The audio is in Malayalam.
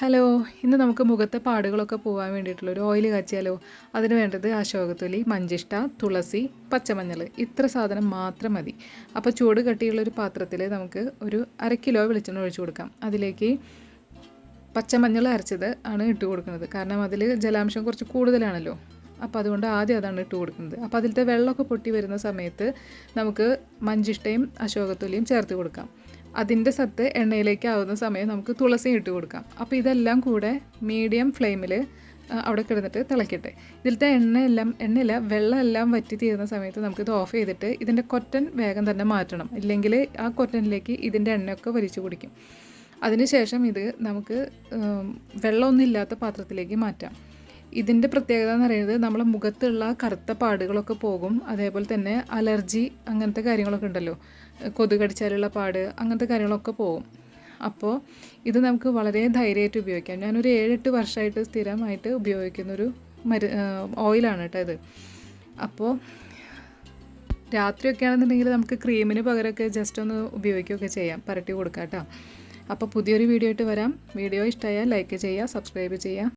ഹലോ, ഇന്ന് നമുക്ക് മുഖത്തെ പാടുകളൊക്കെ പോകാൻ വേണ്ടിയിട്ടുള്ള ഒരു ഓയിൽ കാച്ചിയാലോ. അതിന് വേണ്ടത് അശോകത്തൊലി, മഞ്ചിഷ്ട, തുളസി, പച്ചമഞ്ഞൾ, ഇത്ര സാധനം മാത്രം മതി. അപ്പോൾ ചൂട് കട്ടിയുള്ളൊരു പാത്രത്തിൽ നമുക്ക് ഒരു 1/2 കിലോ വെളിച്ചെണ്ണ ഒഴിച്ചു കൊടുക്കാം. അതിലേക്ക് പച്ചമഞ്ഞൾ അരച്ചത് ആണ് ഇട്ട് കൊടുക്കുന്നത്. കാരണം അതിൽ ജലാംശം കുറച്ച് കൂടുതലാണല്ലോ. അപ്പോൾ അതുകൊണ്ട് ആദ്യം അതാണ് ഇട്ട് കൊടുക്കുന്നത്. അപ്പോൾ അതിലത്തെ വെള്ളമൊക്കെ പൊട്ടി വരുന്ന സമയത്ത് നമുക്ക് മഞ്ചിഷ്ടയും അശോകത്തൊലിയും ചേർത്ത് കൊടുക്കാം. അതിൻ്റെ സത്ത് എണ്ണയിലേക്ക് ആവുന്ന സമയം നമുക്ക് തുളസി ഇട്ട് കൊടുക്കാം. അപ്പോൾ ഇതെല്ലാം കൂടെ മീഡിയം ഫ്ലെയിമിൽ അവിടെ കിടന്നിട്ട് തിളയ്ക്കട്ടെ. ഇതിലത്തെ എണ്ണയില്ല വെള്ളമെല്ലാം വറ്റി തീരുന്ന സമയത്ത് നമുക്കിത് ഓഫ് ചെയ്തിട്ട് ഇതിൻ്റെ കൊറ്റൻ വേഗം തന്നെ മാറ്റണം. ഇല്ലെങ്കിൽ ആ കൊറ്റനിലേക്ക് ഇതിൻ്റെ എണ്ണയൊക്കെ വലിച്ചു കുടിക്കും. അതിനുശേഷം ഇത് നമുക്ക് വെള്ളമൊന്നും ഇല്ലാത്ത പാത്രത്തിലേക്ക് മാറ്റാം. ഇതിൻ്റെ പ്രത്യേകത എന്ന് പറയുന്നത് നമ്മളെ മുഖത്തുള്ള കറുത്ത പാടുകളൊക്കെ പോകും. അതേപോലെ തന്നെ അലർജി അങ്ങനത്തെ കാര്യങ്ങളൊക്കെ ഉണ്ടല്ലോ, കൊതുക് കടിച്ചാലുള്ള പാട് അങ്ങനത്തെ കാര്യങ്ങളൊക്കെ പോകും. അപ്പോൾ ഇത് നമുക്ക് വളരെ ധൈര്യമായിട്ട് ഉപയോഗിക്കാം. ഞാനൊരു 7-8 വർഷമായിട്ട് സ്ഥിരമായിട്ട് ഉപയോഗിക്കുന്നൊരു ഓയിലാണ് കേട്ടോ ഇത്. അപ്പോൾ രാത്രിയൊക്കെ ആണെന്നുണ്ടെങ്കിൽ നമുക്ക് ക്രീമിന് പകരമൊക്കെ ജസ്റ്റ് ഒന്ന് ഉപയോഗിക്കുകയൊക്കെ ചെയ്യാം, പരട്ടി കൊടുക്കാം കേട്ടോ. അപ്പോൾ പുതിയൊരു വീഡിയോ ആയിട്ട് വരാം. വീഡിയോ ഇഷ്ടമായാൽ ലൈക്ക് ചെയ്യുക, സബ്സ്ക്രൈബ് ചെയ്യുക.